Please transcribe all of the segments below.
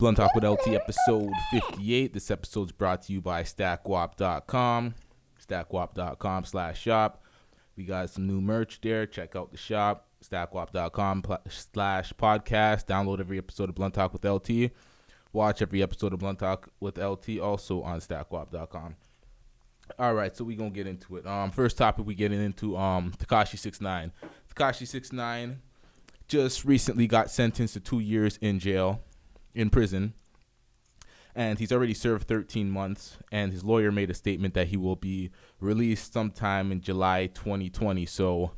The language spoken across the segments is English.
Blunt Talk with LT episode 58. This episode is brought to you by StackWap.com. StackWap.com/shop. We got some new merch there. Check out the shop. StackWap.com/podcast. Download every episode of Blunt Talk with LT. Watch every episode of Blunt Talk with LT also on StackWap.com. All right, so we're going to get into it. First topic we getting into Takashi 6ix9ine. Takashi 6ix9ine just recently got sentenced to 2 years in prison, and he's already served 13 months, and his lawyer made a statement that he will be released sometime in July 2020. So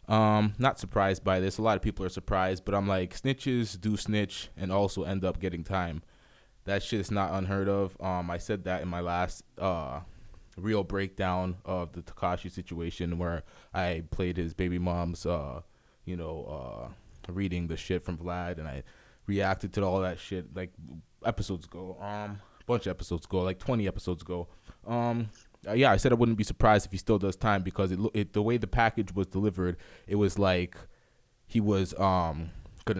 not surprised by this. A lot of people are surprised, but I'm like, snitches do snitch and also end up getting time. That shit is not unheard of. I said that in my last real breakdown of the Takashi situation, where I played his baby mom's reading the shit from Vlad, and I reacted to all that shit like episodes ago, bunch of episodes ago, like 20 episodes ago. Yeah, I said I wouldn't be surprised if he still does time, because the way the package was delivered, it was like he was gonna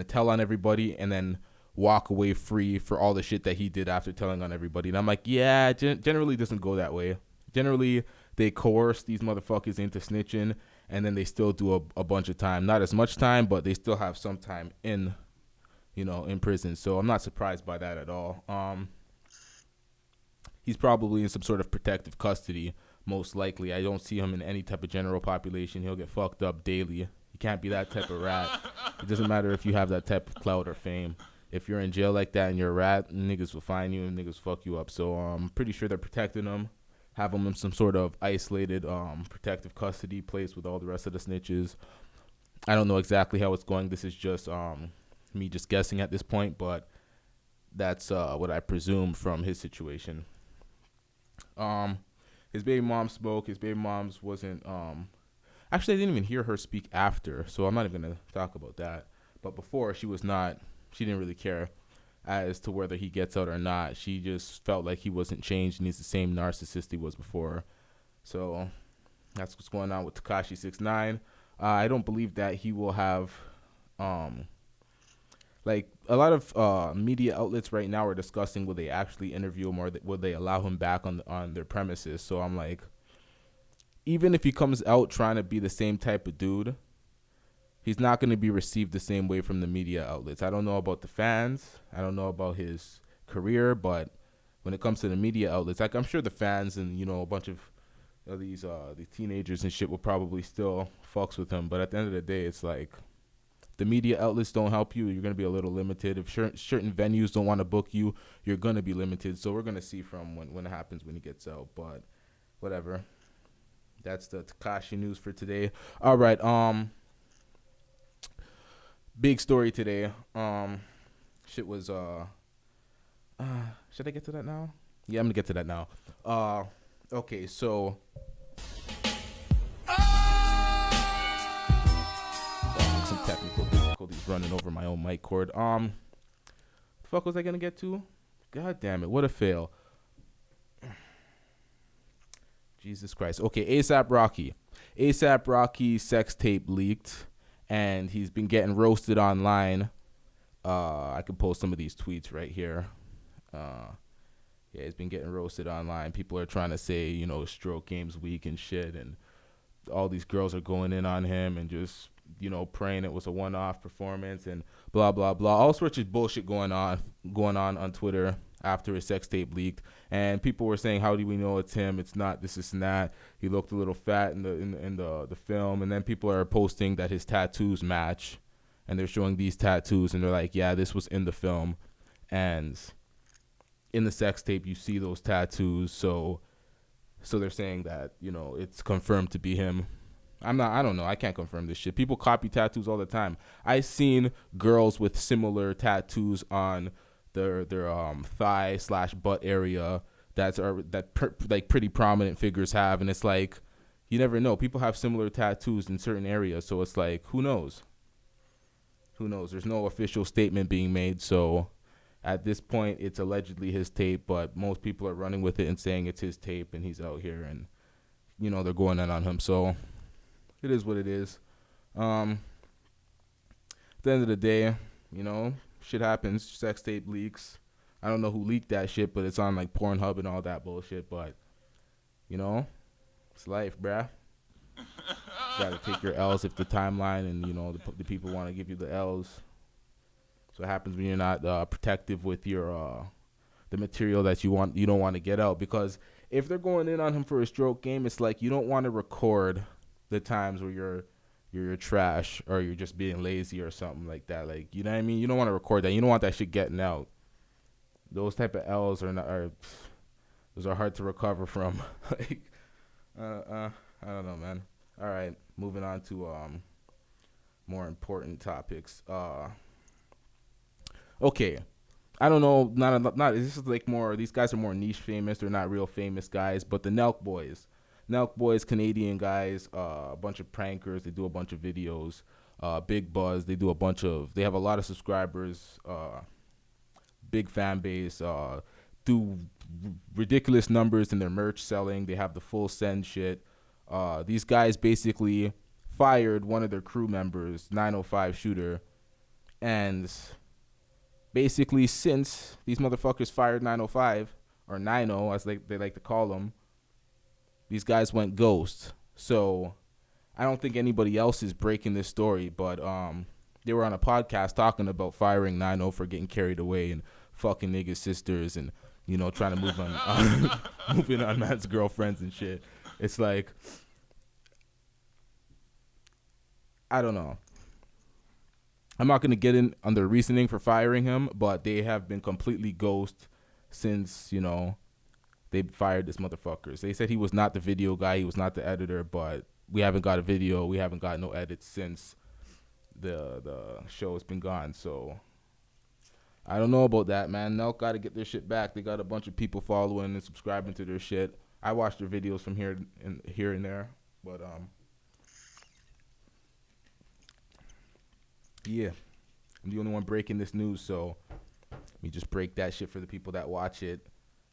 tell on everybody and then walk away free for all the shit that he did after telling on everybody. And I'm like, yeah, generally doesn't go that way. Generally, they coerce these motherfuckers into snitching, and then they still do a bunch of time. Not as much time, but they still have some time in prison. So I'm not surprised by that at all. He's probably in some sort of protective custody, most likely. I don't see him in any type of general population. He'll get fucked up daily. He can't be that type of rat. It doesn't matter if you have that type of clout or fame. If you're in jail like that and you're a rat, niggas will find you and niggas fuck you up. So I'm pretty sure they're protecting him, have him in some sort of isolated protective custody place with all the rest of the snitches. I don't know exactly how it's going. This is just me just guessing at this point, but that's what I presume from his situation. His baby mom spoke. His baby mom's wasn't actually, I didn't even hear her speak after, so I'm not even gonna talk about that. But before, she didn't really care as to whether he gets out or not. She just felt like he wasn't changed and he's the same narcissist he was before. So that's what's going on with Takashi 6ix9ine. I don't believe that he will have like a lot of media outlets right now are discussing will they actually interview him or will they allow him back on their premises. So I'm like, even if he comes out trying to be the same type of dude, he's not going to be received the same way from the media outlets. I don't know about the fans. I don't know about his career, but when it comes to the media outlets, like I'm sure the fans and a bunch of these teenagers and shit will probably still fucks with him. But at the end of the day, it's like, the media outlets don't help you. You're going to be a little limited. If certain venues don't want to book you, you're going to be limited. So we're going to see from when it happens when he gets out. But whatever. That's the Takashi news for today. All right. Big story today. Shit was should I get to that now? Yeah, I'm going to get to that now. Okay, so some technical difficulties running over my own mic cord. The fuck was I gonna get to? God damn it, what a fail. Jesus Christ. Okay, ASAP Rocky's sex tape leaked, and he's been getting roasted online. I can post some of these tweets right here. Yeah, he's been getting roasted online. People are trying to say, stroke game's weak and shit, and all these girls are going in on him and just praying it was a one-off performance and blah blah blah, all sorts of bullshit going on Twitter after his sex tape leaked. And people were saying, how do we know it's him? It's not this and that. He looked a little fat in the film. And then people are posting that his tattoos match, and they're showing these tattoos, and they're like, yeah, this was in the film, and in the sex tape you see those tattoos. So they're saying that it's confirmed to be him. I don't know. I can't confirm this shit. People copy tattoos all the time. I've seen girls with similar tattoos on their thigh/butt area like pretty prominent figures have, and it's like, you never know. People have similar tattoos in certain areas, so it's like, who knows? There's no official statement being made, so at this point it's allegedly his tape, but most people are running with it and saying it's his tape and he's out here, and they're going in on him. So it is what it is. At the end of the day, shit happens. Sex tape leaks. I don't know who leaked that shit, but it's on like Pornhub and all that bullshit. But you know, it's life, bruh. Gotta take your L's if the timeline and the people want to give you the L's. So what happens when you're not protective with your the material that you don't want to get out, because if they're going in on him for a stroke game, it's like you don't want to record the times where you're trash or you're just being lazy or something like that. Like, you know what I mean? You don't want to record that. You don't want that shit getting out. Those type of L's those are hard to recover from. Like, I don't know, man. All right, moving on to more important topics. Okay. I don't know, not this is like more, these guys are more niche famous, they're not real famous guys, but the Nelk Boys. Nelk Boys, Canadian guys, a bunch of prankers, they do a bunch of videos, big buzz, they have a lot of subscribers, big fan base, do ridiculous numbers in their merch selling, they have the full send shit. These guys basically fired one of their crew members, 905 Shooter, and basically, since these motherfuckers fired 905, or 90 as they like to call them, these guys went ghost. So I don't think anybody else is breaking this story, but they were on a podcast talking about firing 90 for getting carried away and fucking niggas' sisters and, trying to move on, moving on man's girlfriends and shit. It's like, I don't know. I'm not going to get in on their reasoning for firing him, but they have been completely ghost since, they fired this motherfuckers. They said he was not the video guy, he was not the editor, but we haven't got a video, we haven't got no edits since the show has been gone. So I don't know about that, man. Nelk got to get their shit back. They got a bunch of people following and subscribing to their shit. I watch their videos from here and there, but yeah, I'm the only one breaking this news, so let me just break that shit for the people that watch it.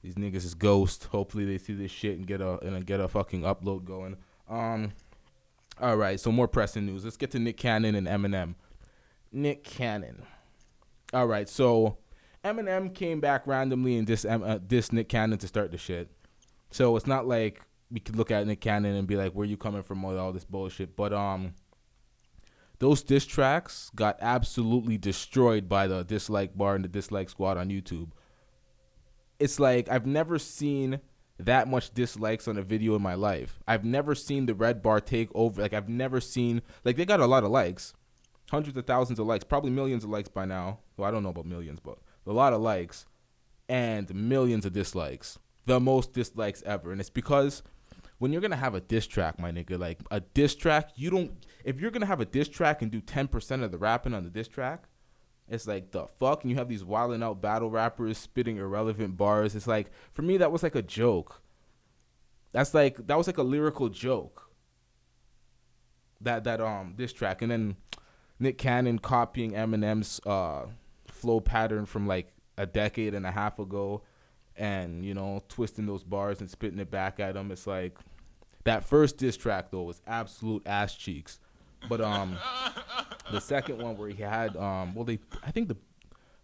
These niggas is ghost. Hopefully they see this shit and get a fucking upload going. All right, so more pressing news. Let's get to Nick Cannon and Eminem. Nick Cannon. All right, so Eminem came back randomly and dissed Nick Cannon to start the shit. So it's not like we could look at Nick Cannon and be like, where you coming from with all this bullshit? But those diss tracks got absolutely destroyed by the dislike bar and the dislike squad on YouTube. It's like I've never seen that much dislikes on a video in my life. I've never seen the red bar take over. Like, I've never seen, like, they got a lot of likes, hundreds of thousands of likes, probably millions of likes by now. Well, I don't know about millions, but a lot of likes and millions of dislikes. The most dislikes ever. And it's because when you're going to have a diss track, my nigga, like a diss track, if you're going to have a diss track and do 10% of the rapping on the diss track, it's like, the fuck? And you have these wilding out battle rappers spitting irrelevant bars. It's like, for me, that was like a joke. That was like a lyrical joke. That diss track. And then Nick Cannon copying Eminem's flow pattern from like a decade and a half ago and, twisting those bars and spitting it back at him. It's like, that first diss track, though, was absolute ass cheeks. But the second one where he had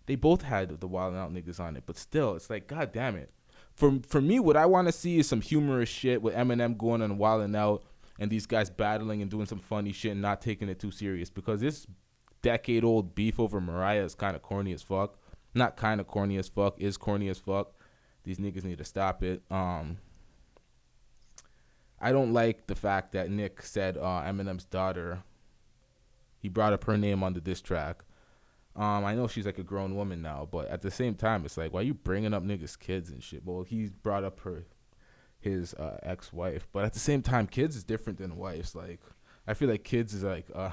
they both had the Wild 'N Out niggas on it, but still, it's like, god damn it. For me, what I want to see is some humorous shit with Eminem going on Wild 'N Out and these guys battling and doing some funny shit and not taking it too serious, because this decade-old beef over Mariah is kind of corny as fuck. Not kind of corny as fuck, is corny as fuck. These niggas need to stop it. I don't like the fact that Nick said Eminem's daughter, he brought up her name on the diss track. I know she's like a grown woman now, but at the same time, it's like, why are you bringing up niggas' kids and shit? Well, he brought up his ex-wife, but at the same time, kids is different than wives. Like, I feel like kids is like, I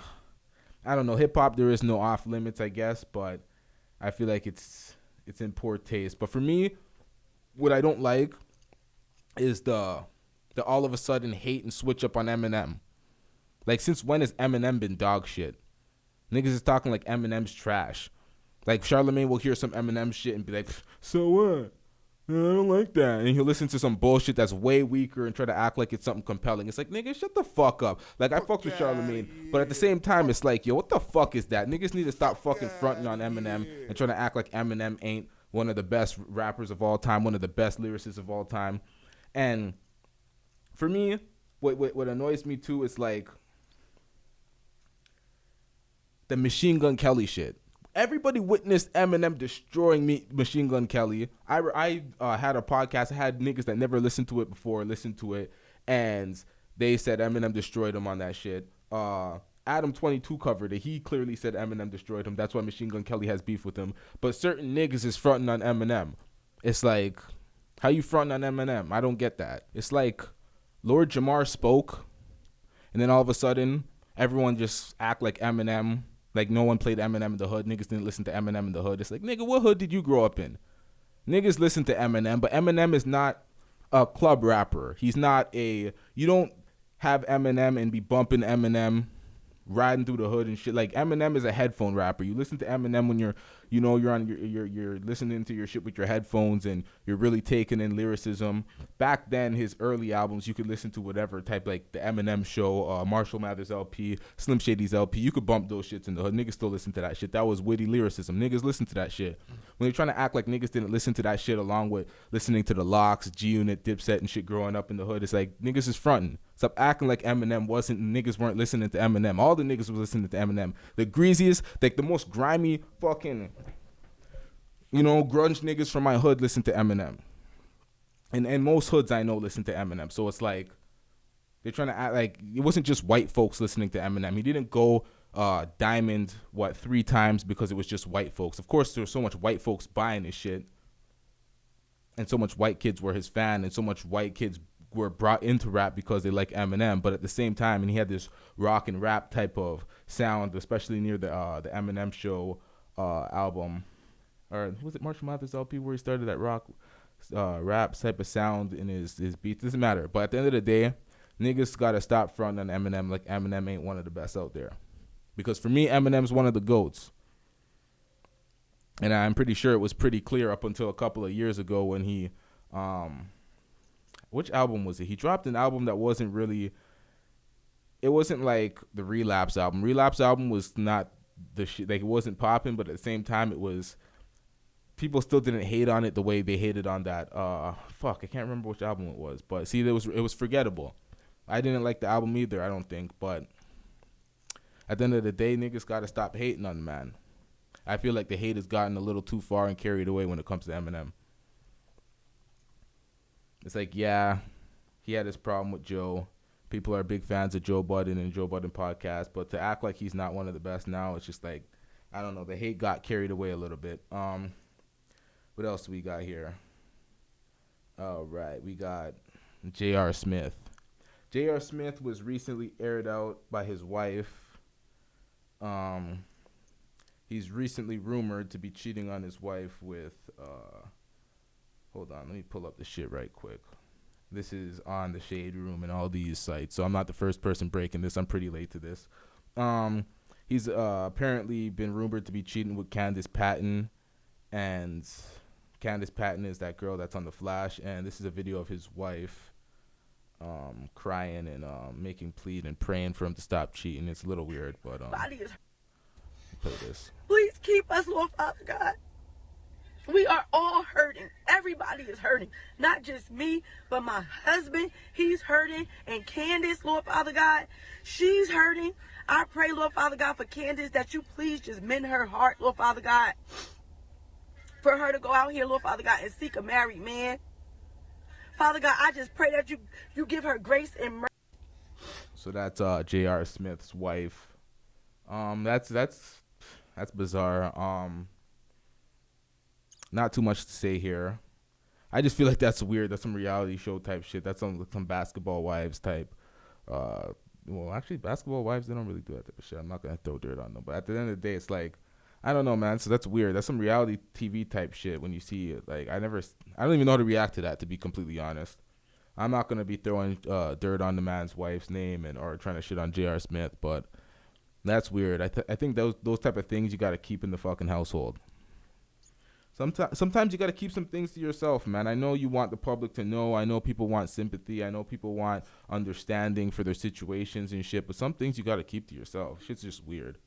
don't know, hip-hop, there is no off-limits, I guess, but I feel like it's in poor taste. But for me, what I don't like is the all of a sudden hate and switch up on Eminem. Like, since when has Eminem been dog shit? Niggas is talking like Eminem's trash. Like, Charlamagne will hear some Eminem shit and be like, so what? I don't like that. And he'll listen to some bullshit that's way weaker and try to act like it's something compelling. It's like, nigga, shut the fuck up. Like, I fucked with Charlamagne, but at the same time, it's like, yo, what the fuck is that? Niggas need to stop fucking fronting on Eminem and trying to act like Eminem ain't one of the best rappers of all time, one of the best lyricists of all time. And for me, what annoys me too is like the Machine Gun Kelly shit. Everybody witnessed Eminem destroying Machine Gun Kelly. I had a podcast. I had niggas that never listened to it before listen to it, and they said Eminem destroyed him on that shit. Adam 22 covered it. He clearly said Eminem destroyed him. That's why Machine Gun Kelly has beef with him. But certain niggas is fronting on Eminem. It's like, how you fronting on Eminem? I don't get that. It's like Lord Jamar spoke, and then all of a sudden, everyone just act like Eminem. Like, no one played Eminem in the hood. Niggas didn't listen to Eminem in the hood. It's like, nigga, what hood did you grow up in? Niggas listen to Eminem, but Eminem is not a club rapper. He's not a... You don't have Eminem and be bumping Eminem, riding through the hood and shit. Like, Eminem is a headphone rapper. You listen to Eminem when you're on you're listening to your shit with your headphones and you're really taking in lyricism. Back then, his early albums, you could listen to whatever type, like the Eminem Show, Marshall Mathers LP, Slim Shady's LP. You could bump those shits in the hood. Niggas still listen to that shit. That was witty lyricism. Niggas listen to that shit. When they're trying to act like niggas didn't listen to that shit along with listening to the Locks, G-Unit, Dipset and shit growing up in the hood, it's like niggas is fronting. Stop acting like Eminem niggas weren't listening to Eminem. All the niggas was listening to Eminem. The greasiest, like the most grimy fucking, grunge niggas from my hood listen to Eminem. And most hoods I know listen to Eminem. So it's like, they're trying to act like it wasn't just white folks listening to Eminem. He didn't go diamond, 3 times because it was just white folks. Of course, there was so much white folks buying his shit. And so much white kids were his fan. And so much white kids were brought into rap because they like Eminem, but at the same time, and he had this rock and rap type of sound, especially near the Eminem Show album, or was it Marshall Mathers LP where he started that rock rap type of sound in his beats? Doesn't matter. But at the end of the day, niggas gotta stop fronting on Eminem like Eminem ain't one of the best out there, because for me, Eminem's one of the GOATs. And I'm pretty sure it was pretty clear up until a couple of years ago when he which album was it? He dropped an album that wasn't really, it wasn't like the Relapse album. Relapse album was not the shit, like it wasn't popping, but at the same time it was, people still didn't hate on it the way they hated on that, I can't remember which album it was, but see, it was forgettable. I didn't like the album either, I don't think, but at the end of the day, niggas gotta stop hating on the man. I feel like the hate has gotten a little too far and carried away when it comes to Eminem. It's like, yeah, he had his problem with Joe. People are big fans of Joe Budden and Joe Budden podcast, but to act like he's not one of the best now, it's just like, I don't know, the hate got carried away a little bit. What else do we got here? All right, we got J.R. Smith. J.R. Smith was recently aired out by his wife. He's recently rumored to be cheating on his wife with... Hold on, let me pull up the shit right quick. This is on the Shade Room and all these sites, so I'm not the first person breaking this. I'm pretty late to this. He's apparently been rumored to be cheating with Candace Patton, and Candace Patton is that girl that's on The Flash, and this is a video of his wife crying and making plea and praying for him to stop cheating. It's a little weird, but play this. Please keep us, Lord Father God. We are all hurting. Everybody is hurting. Not just me, but my husband, he's hurting. And Candace, Lord Father God, she's hurting. I pray, Lord Father God, for Candace, that you please just mend her heart, Lord Father God. For her to go out here, Lord Father God, and seek a married man. Father God, I just pray that you give her grace and mercy. So that's J.R. Smith's wife. That's bizarre. Not too much to say here. I just feel like that's weird. That's some reality show type shit. That's some Basketball Wives type. Well, actually, Basketball Wives, they don't really do that type of shit. I'm not gonna throw dirt on them. But at the end of the day, it's like, I don't know, man. So that's weird. That's some reality TV type shit. When you see it, like, I don't even know how to react to that. To be completely honest, I'm not gonna be throwing dirt on the man's wife's name or trying to shit on J.R. Smith. But that's weird. I think those type of things you gotta keep in the fucking household. Sometimes you got to keep some things to yourself, man. I know you want the public to know. I know people want sympathy. I know people want understanding for their situations and shit. But some things you got to keep to yourself. Shit's just weird.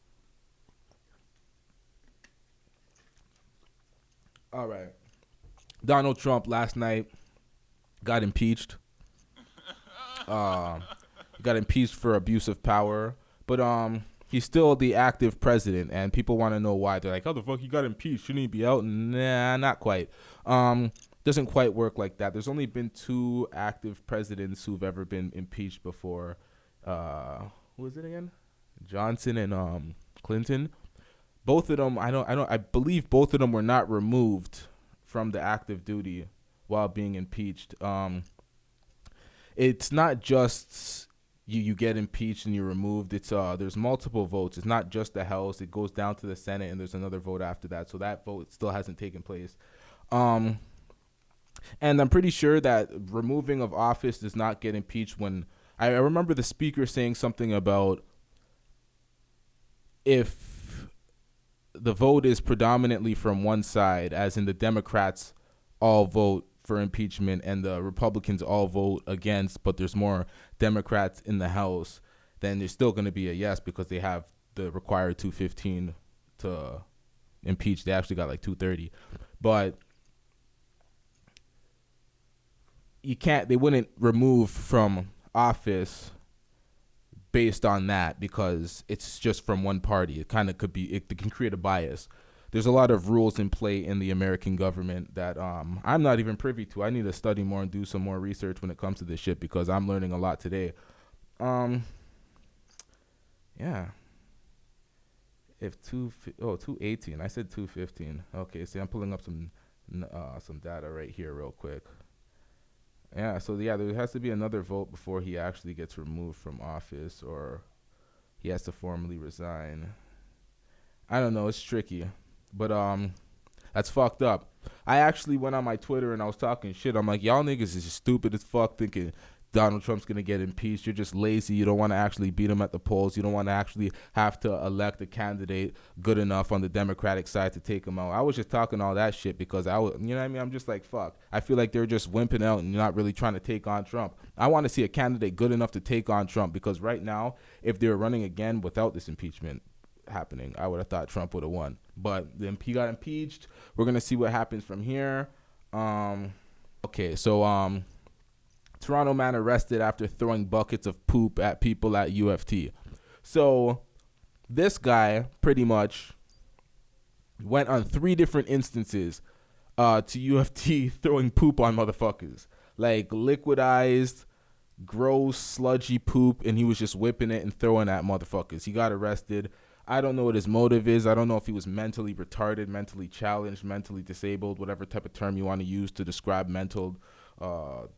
All right. Donald Trump last night got impeached. Uh, got impeached for abuse of power, but he's still the active president, and people want to know why. They're like, "How the fuck he got impeached? Shouldn't he be out?" Nah, not quite. Doesn't quite work like that. There's only been two active presidents who've ever been impeached before. Who was it again? Johnson and Clinton. Both of them, I believe both of them were not removed from the active duty while being impeached. It's not just you get impeached and you're removed. It's there's multiple votes. It's not just the House. It goes down to the Senate and there's another vote after that. So that vote still hasn't taken place. And I'm pretty sure that removing of office does not get impeached when I remember the speaker saying something about if the vote is predominantly from one side, as in the Democrats all vote for impeachment and the Republicans all vote against, but there's more Democrats in the House, then there's still going to be a yes because they have the required 215 to impeach. They actually got like 230. But they wouldn't remove from office based on that because it's just from one party. It kind of it can create a bias. There's a lot of rules in play in the American government that I'm not even privy to. I need to study more and do some more research when it comes to this shit because I'm learning a lot today. Yeah. If 218, I said 215. Okay, see, I'm pulling up some data right here real quick. Yeah, so there has to be another vote before he actually gets removed from office or he has to formally resign. I don't know, it's tricky. But that's fucked up. I actually went on my Twitter and I was talking shit. I'm like, y'all niggas is stupid as fuck thinking Donald Trump's going to get impeached. You're just lazy. You don't want to actually beat him at the polls. You don't want to actually have to elect a candidate good enough on the Democratic side to take him out. I was just talking all that shit because you know what I mean? I'm just like, fuck. I feel like they're just wimping out and not really trying to take on Trump. I want to see a candidate good enough to take on Trump because right now, if they were running again without this impeachment happening, I would have thought Trump would have won. But he got impeached. We're going to see what happens from here. Okay, so Toronto man arrested after throwing buckets of poop at people at UFT. So this guy pretty much went on 3 different instances to UFT throwing poop on motherfuckers. Like liquidized, gross, sludgy poop, and he was just whipping it and throwing at motherfuckers. He got arrested. I don't know what his motive is. I don't know if he was mentally retarded, mentally challenged, mentally disabled, whatever type of term you want to use to describe mental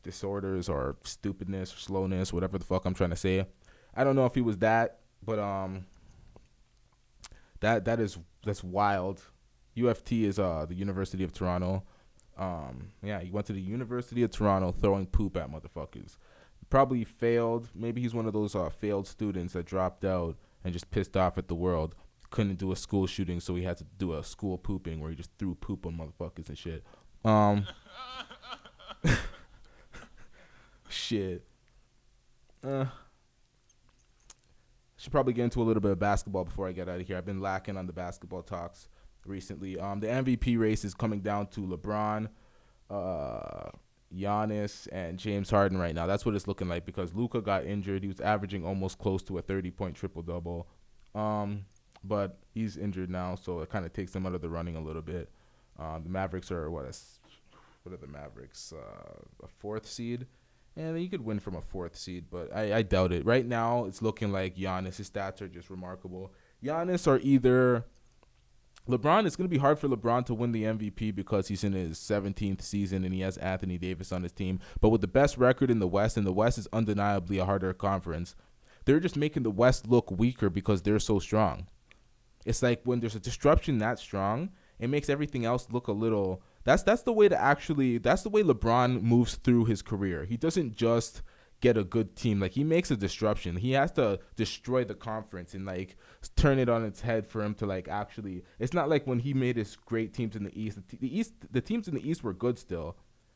disorders or stupidness or slowness, whatever the fuck I'm trying to say. I don't know if he was that, but that's wild. UFT is the University of Toronto. He went to the University of Toronto throwing poop at motherfuckers. Probably failed. Maybe he's one of those failed students that dropped out and just pissed off at the world. Couldn't do a school shooting, so he had to do a school pooping where he just threw poop on motherfuckers and shit. Shit. Should probably get into a little bit of basketball before I get out of here. I've been lacking on the basketball talks recently. The MVP race is coming down to LeBron, Giannis, and James Harden right now. That's what it's looking like because Luka got injured. He was averaging almost close to a 30-point triple-double. But he's injured now, so it kind of takes him out of the running a little bit. The Mavericks are, what are the Mavericks? A 4th seed? And you could win from a 4th seed, but I doubt it. Right now, it's looking like Giannis. His stats are just remarkable. Giannis or either LeBron. It's going to be hard for LeBron to win the MVP because he's in his 17th season and he has Anthony Davis on his team. But with the best record in the West, and the West is undeniably a harder conference, they're just making the West look weaker because they're so strong. It's like when there's a disruption that strong, it makes everything else look a little. That's the way LeBron moves through his career. He doesn't just get a good team. Like, he makes a disruption. He has to destroy the conference and like turn it on its head for him to like actually. It's not like when he made his great teams in the East. The teams in the East were good still,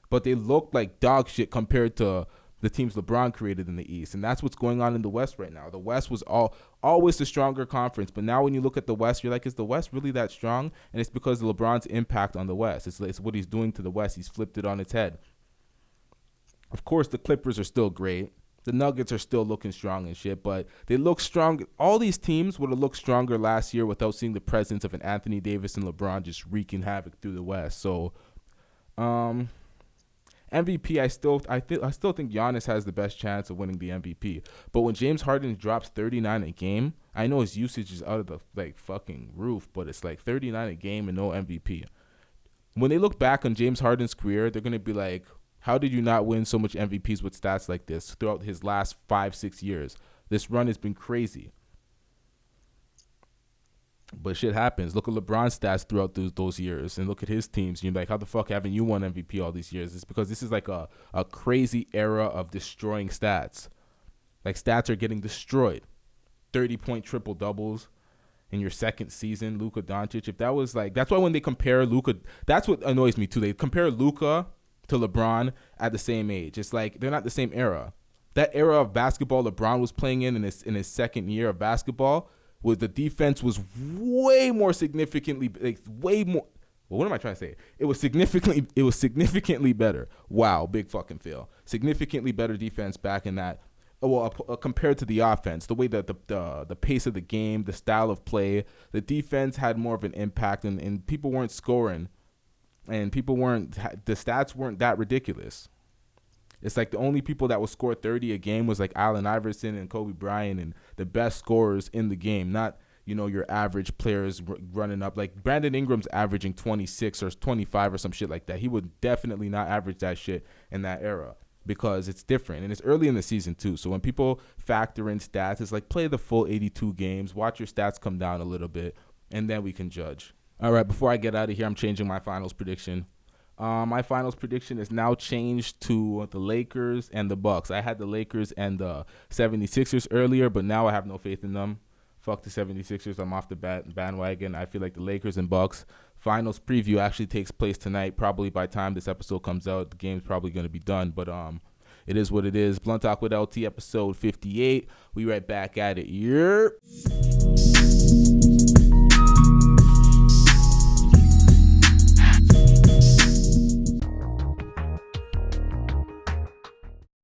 but they looked like dog shit compared to the teams LeBron created in the East. And that's what's going on in the West right now. The West was always the stronger conference. But now when you look at the West, you're like, is the West really that strong? And it's because of LeBron's impact on the West. It's what he's doing to the West. He's flipped it on its head. Of course, the Clippers are still great. The Nuggets are still looking strong and shit, but they look strong. All these teams would have looked stronger last year without seeing the presence of an Anthony Davis and LeBron just wreaking havoc through the West. So, MVP, I still think Giannis has the best chance of winning the MVP. But when James Harden drops 39 a game, I know his usage is out of the fucking roof, but it's 39 a game and no MVP. When they look back on James Harden's career, they're gonna be like, how did you not win so much MVPs with stats like this throughout his last 5-6 years? This run has been crazy. But shit happens. Look at LeBron's stats throughout those years and look at his teams. You're like, how the fuck haven't you won MVP all these years? It's because this is a crazy era of destroying stats. Stats are getting destroyed. 30-point triple-doubles in your second season, Luka Doncic. If that was that's why when they compare Luka, that's what annoys me too. They compare Luka to LeBron at the same age. It's they're not the same era. That era of basketball LeBron was playing in his second year of basketball, where the defense was way more significantly, way more. Well, what am I trying to say? It was significantly better. Wow, big fucking fail. Significantly better defense back in that. Well, compared to the offense, the way that the pace of the game, the style of play, the defense had more of an impact, and people weren't scoring. And the stats weren't that ridiculous. It's the only people that would score 30 a game was Allen Iverson and Kobe Bryant and the best scorers in the game, not, your average players running up. Brandon Ingram's averaging 26 or 25 or some shit like that. He would definitely not average that shit in that era because it's different. And it's early in the season too. So when people factor in stats, it's play the full 82 games, watch your stats come down a little bit, and then we can judge. All right, before I get out of here, I'm changing my finals prediction. My finals prediction is now changed to the Lakers and the Bucks. I had the Lakers and the 76ers earlier, but now I have no faith in them. Fuck the 76ers. I'm off the bandwagon. I feel like the Lakers and Bucks finals preview actually takes place tonight. Probably by the time this episode comes out, the game's probably going to be done. But it is what it is. Blunt Talk with LT, episode 58. We right back at it. Yep.